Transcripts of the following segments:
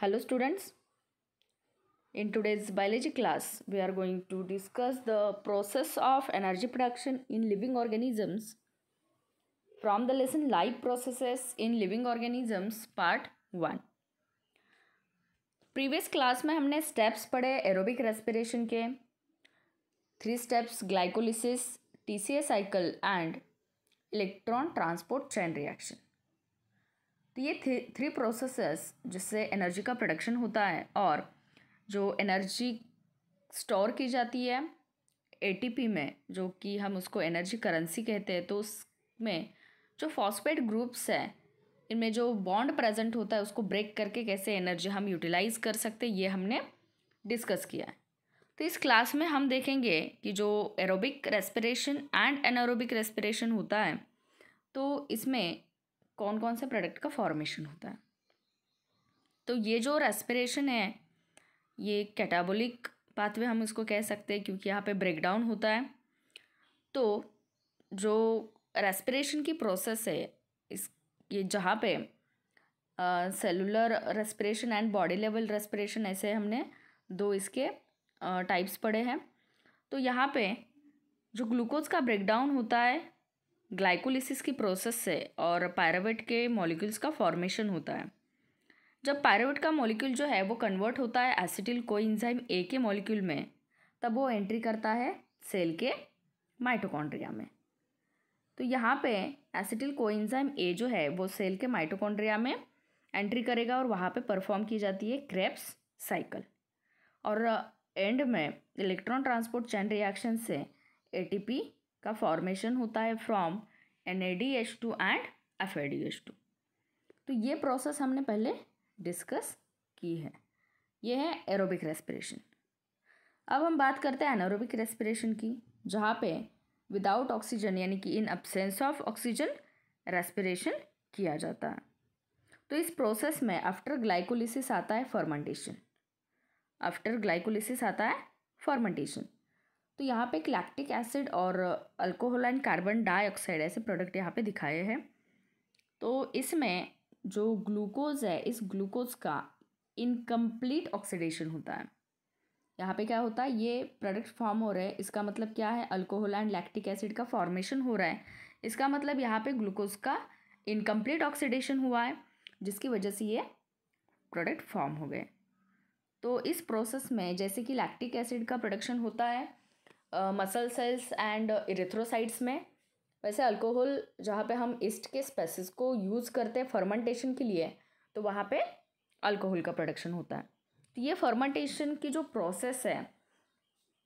Hello students, in today's biology class we are going to discuss the process of energy production in living organisms from the lesson Life Processes in Living Organisms part 1. Previous class में हमने steps पढ़े aerobic respiration के 3 steps glycolysis, TCA cycle and electron transport chain reaction. तो ये 3 processes जिससे energy का production होता है और जो एनर्जी स्टोर की जाती है ATP में, जो कि हम उसको एनर्जी करेंसी कहते हैं। तो उसमें जो फॉस्फेट ग्रुप्स है इनमें जो बॉन्ड प्रेजेंट होता है उसको ब्रेक करके कैसे एनर्जी हम यूटिलाइज कर सकते हैं, ये हमने डिस्कस किया है। तो इस क्लास में हम देखेंगे कि जो aerobic respiration and anaerobic respiration होता है तो इसमें कौन कौन से प्रोडक्ट का फॉर्मेशन होता है। तो ये जो रेस्पिरेशन है ये कैटाबोलिक पाथवे हम इसको कह सकते हैं, क्योंकि यहाँ पे ब्रेकडाउन होता है। तो जो रेस्पिरेशन की प्रोसेस है ये जहाँ पे cellular respiration and body level respiration, ऐसे हमने 2 इसके टाइप्स पढ़े हैं। तो यहाँ पे जो ग्लूकोज का ब्रेकडाउन होता है ग्लाइकोलिसिस की प्रोसेस से और पायरुवेट के मॉलिक्यूल्स का फॉर्मेशन होता है। जब पायरुवेट का मॉलिक्यूल जो है वो कन्वर्ट होता है एसिटिल कोएंजाइम ए के मॉलिक्यूल में, तब वो एंट्री करता है सेल के माइटोकॉन्ड्रिया में। तो यहाँ पे एसिटिल कोएंजाइम ए जो है वो सेल के माइटोकॉन्ड्रिया में एंट्री करेगा और वहाँ पे परफॉर्म की जाती है क्रेब्स साइकिल। और एंड में इलेक्ट्रॉन ट्रांसपोर्ट चेन रिएक्शन से ATP का फॉर्मेशन होता है फ्रॉम NADH2 एंड FADH2। तो ये प्रोसेस हमने पहले डिस्कस की है। ये है एरोबिक रेस्पिरेशन। अब हम बात करते हैं एनारोबिक रेस्पिरेशन की, जहाँ पे विदाउट ऑक्सीजन यानी कि in absence of oxygen respiration किया जाता है। तो इस प्रोसेस में आफ्टर ग्लाइकोलिसिस आता है फर्मेंटेशन। तो यहाँ पे लैक्टिक एसिड और अल्कोहल एंड कार्बन डाइऑक्साइड ऐसे प्रोडक्ट यहाँ पे दिखाए हैं। तो इसमें जो ग्लूकोज है इस ग्लूकोज का इनकम्प्लीट ऑक्सीडेशन होता है। यहाँ पे क्या होता है, ये प्रोडक्ट फॉर्म हो रहे हैं, इसका मतलब क्या है, अल्कोहल एंड लैक्टिक एसिड का फॉर्मेशन हो रहा है। इसका मतलब यहाँ पे ग्लूकोज का इनकम्प्लीट ऑक्सीडेशन हुआ है, जिसकी वजह से ये प्रोडक्ट फॉर्म हो गए। तो इस प्रोसेस में जैसे कि लैक्टिक एसिड का प्रोडक्शन होता है मसल सेल्स एंड इरिथ्रोसाइट्स में, वैसे अल्कोहल जहाँ पे हम ईस्ट के स्पेसिस को यूज़ करते हैं फर्मेंटेशन के लिए, तो वहाँ पे अल्कोहल का प्रोडक्शन होता है। तो ये फर्मेंटेशन की जो प्रोसेस है,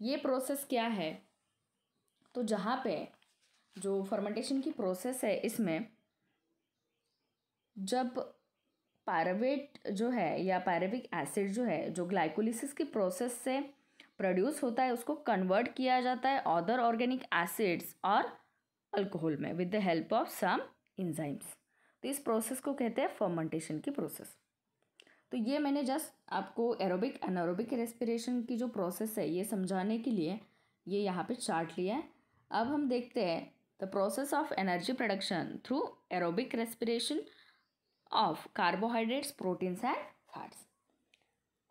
ये प्रोसेस क्या है, तो जहाँ पे जो फर्मेंटेशन की प्रोसेस है इसमें जब पायरुवेट जो है या पायरुविक एसिड जो है जो ग्लाइकोलिसिस की प्रोसेस से प्रोड्यूस होता है उसको कन्वर्ट किया जाता है अदर ऑर्गेनिक एसिड्स और अल्कोहल में with the help of some enzymes. तो इस प्रोसेस को कहते हैं फर्मेंटेशन की प्रोसेस। तो ये मैंने जस्ट आपको एरोबिक एनारोबिक रेस्पिरेशन की जो प्रोसेस है ये समझाने के लिए ये यहाँ पे चार्ट लिया है। अब हम देखते हैं the process of energy production through aerobic respiration of carbohydrates, proteins and fats.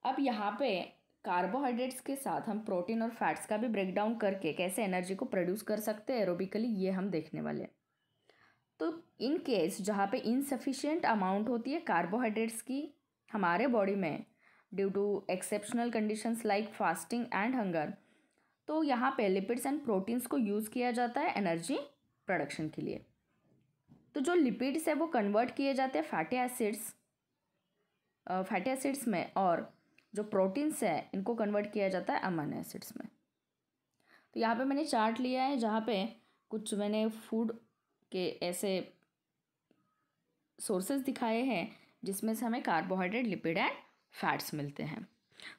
अब यहाँ पे कार्बोहाइड्रेट्स के साथ हम प्रोटीन और फैट्स का भी ब्रेक डाउन करके कैसे एनर्जी को प्रोड्यूस कर सकते हैं एरोबिकली, ये हम देखने वाले हैं। तो इन केस जहाँ पे इनसफिशिएंट अमाउंट होती है कार्बोहाइड्रेट्स की हमारे बॉडी में due to exceptional conditions like fasting and hunger, तो यहाँ पे लिपिड्स एंड प्रोटीन्स को यूज़ किया जाता है एनर्जी प्रोडक्शन के लिए। तो जो लिपिड्स है वो कन्वर्ट किए जाते हैं फैटी एसिड्स में, और जो प्रोटीन्स है इनको कन्वर्ट किया जाता है अमीनो एसिड्स में। तो यहाँ पे मैंने चार्ट लिया है जहाँ पे कुछ मैंने फूड के ऐसे सोर्सेज दिखाए हैं जिसमें से हमें कार्बोहाइड्रेट, लिपिड एंड फैट्स मिलते हैं।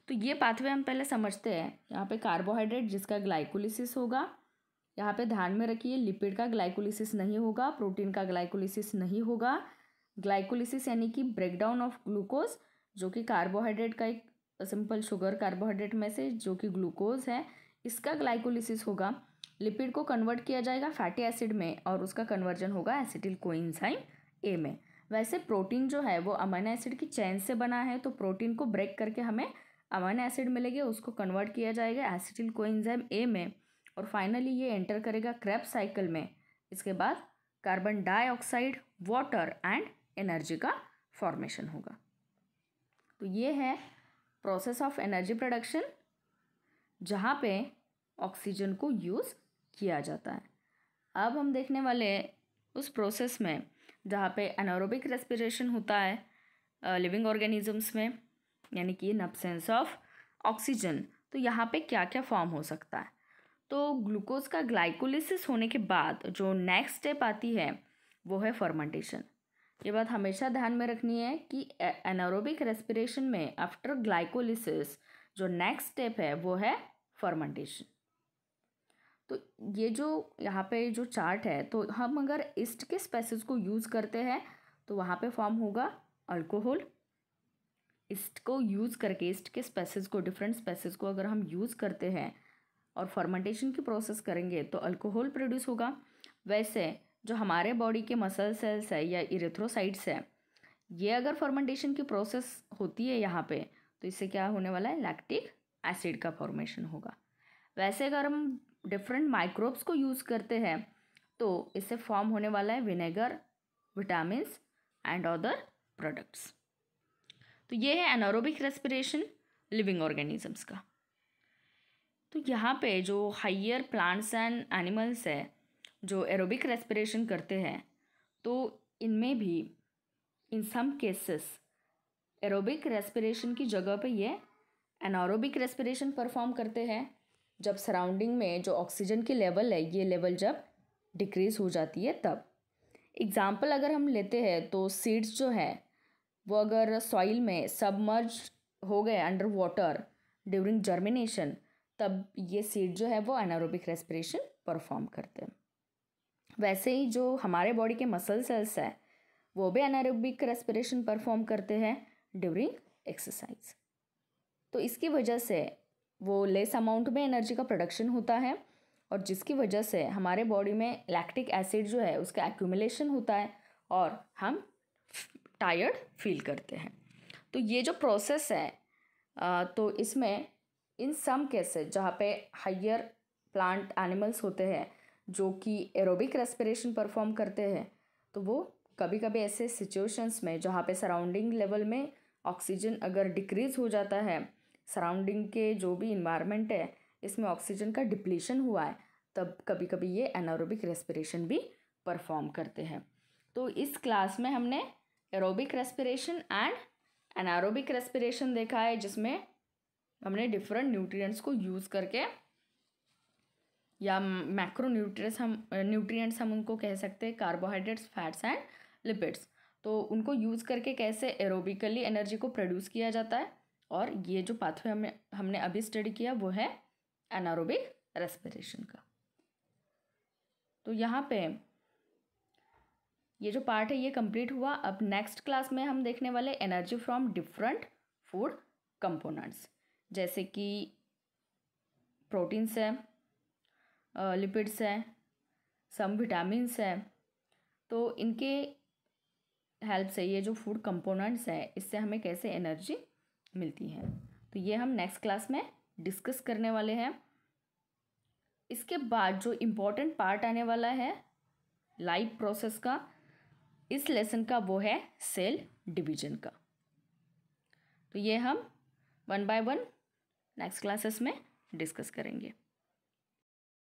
तो ये पाथवे हम पहले समझते हैं। यहाँ पे कार्बोहाइड्रेट जिसका ग्लाइकोलिसिस होगा, यहाँ पे ध्यान में रखिए लिपिड का ग्लाइकोलिसिस नहीं होगा, प्रोटीन का ग्लाइकोलिसिस नहीं होगा। ग्लाइकोलिसिस यानी कि ब्रेकडाउन ऑफ ग्लूकोज, जो कि कार्बोहाइड्रेट का एक सिंपल शुगर कार्बोहाइड्रेट में से जो कि ग्लूकोज है, इसका ग्लाइकोलिसिस होगा। लिपिड को कन्वर्ट किया जाएगा फैटी एसिड में और उसका कन्वर्जन होगा एसिटिल कोएंजाइम ए में। वैसे प्रोटीन जो है वो अमीनो एसिड की चेन से बना है, तो प्रोटीन को ब्रेक करके हमें अमीनो एसिड मिलेंगे, उसको कन्वर्ट किया जाएगा एसिटिल कोएंजाइम ए में, और फाइनली ये एंटर करेगा क्रेब्स साइकिल में। इसके बाद carbon dioxide, water and energy का फॉर्मेशन होगा। तो ये है प्रोसेस ऑफ एनर्जी प्रोडक्शन, जहाँ पे ऑक्सीजन को यूज़ किया जाता है। अब हम देखने वाले उस प्रोसेस में जहाँ पे एनारोबिक रेस्पिरेशन होता है लिविंग ऑर्गेनिजम्स में, यानी कि इन अब्सेंस ऑफ ऑक्सीजन, तो यहाँ पे क्या क्या फॉर्म हो सकता है। तो ग्लूकोज का ग्लाइकोलिसिस होने के बाद जो नेक्स्ट स्टेप आती है वो है फर्मेंटेशन। ये बात हमेशा ध्यान में रखनी है कि एनारोबिक रेस्पिरेशन में आफ्टर ग्लाइकोलिसिस जो नेक्स्ट स्टेप है वो है फर्मेंटेशन। तो ये जो यहाँ पे जो चार्ट है, तो हम अगर ईस्ट के स्पेसिस को यूज़ करते हैं तो वहाँ पे फॉर्म होगा अल्कोहल। ईस्ट को यूज़ करके, ईस्ट के स्पेसिस को, डिफरेंट स्पेसिस को अगर हम यूज़ करते हैं और फर्मेंटेशन की प्रोसेस करेंगे तो अल्कोहल प्रोड्यूस होगा। वैसे जो हमारे बॉडी के मसल सेल्स है या इरेथ्रोसाइट्स है, ये अगर फर्मेंटेशन की प्रोसेस होती है यहाँ पे, तो इससे क्या होने वाला है, लैक्टिक एसिड का फॉर्मेशन होगा। वैसे अगर हम डिफरेंट माइक्रोब्स को यूज़ करते हैं तो इससे फॉर्म होने वाला है vinegar, vitamins and other products. तो ये है एनारोबिक रेस्पिरेशन लिविंग ऑर्गेनिजम्स का। तो यहाँ पे जो हायर प्लांट्स एंड एनिमल्स है जो एरोबिक रेस्पिरेशन करते हैं, तो इनमें भी इन सम केसेस एरोबिक रेस्पिरेशन की जगह पे ये एनारोबिक रेस्पिरेशन परफॉर्म करते हैं, जब सराउंडिंग में जो ऑक्सीजन की लेवल है, ये लेवल जब डिक्रीज हो जाती है तब। एग्जाम्पल अगर हम लेते हैं तो सीड्स जो है वो अगर सॉइल में सबमर्ज हो गए अंडर वाटर ड्यूरिंग जर्मिनेशन, तब ये सीड जो है वो एनारोबिक रेस्पिरेशन परफॉर्म करते हैं। वैसे ही जो हमारे बॉडी के मसल सेल्स है वो भी एनारोबिक रेस्पिरेशन परफॉर्म करते हैं ड्यूरिंग एक्सरसाइज। तो इसकी वजह से वो लेस अमाउंट में एनर्जी का प्रोडक्शन होता है, और जिसकी वजह से हमारे बॉडी में लैक्टिक एसिड जो है उसका एक्यूमुलेशन होता है और हम टायर्ड फील करते हैं। तो ये जो प्रोसेस है तो इसमें इन सम केसेस जहाँ पे हायर प्लांट एनिमल्स होते हैं जो कि एरोबिक रेस्पिरेशन परफॉर्म करते हैं, तो वो कभी कभी ऐसे सिचुएशंस में जहाँ पे सराउंडिंग लेवल में ऑक्सीजन अगर डिक्रीज हो जाता है, सराउंडिंग के जो भी इन्वायरमेंट है इसमें ऑक्सीजन का डिप्लीशन हुआ है, तब कभी कभी ये एनारोबिक रेस्पिरेशन भी परफॉर्म करते हैं। तो इस क्लास में हमने aerobic respiration and anaerobic respiration देखा है, जिसमें हमने डिफरेंट न्यूट्रिएंट्स को यूज़ करके, या मैक्रो न्यूट्रिएंट्स हम उनको कह सकते हैं, कार्बोहाइड्रेट्स, फैट्स एंड लिपिड्स, तो उनको यूज़ करके कैसे एरोबिकली एनर्जी को प्रोड्यूस किया जाता है। और ये जो पाथवे हमने अभी स्टडी किया वो है एनारोबिक रेस्पिरेशन का। तो यहाँ पे ये जो पार्ट है ये कंप्लीट हुआ। अब नेक्स्ट क्लास में हम देखने वाले energy from different food components, जैसे कि प्रोटीन्स है, लिपिड्स है, सम विटामिन्स है। तो इनके हेल्प से ये जो फूड कंपोनेंट्स है इससे हमें कैसे एनर्जी मिलती है, तो ये हम नेक्स्ट क्लास में डिस्कस करने वाले हैं। इसके बाद जो इम्पोर्टेंट पार्ट आने वाला है लाइफ प्रोसेस का इस लेसन का, वो है सेल डिवीजन का। तो ये हम 1 by 1 नेक्स्ट क्लासेस में डिस्कस करेंगे।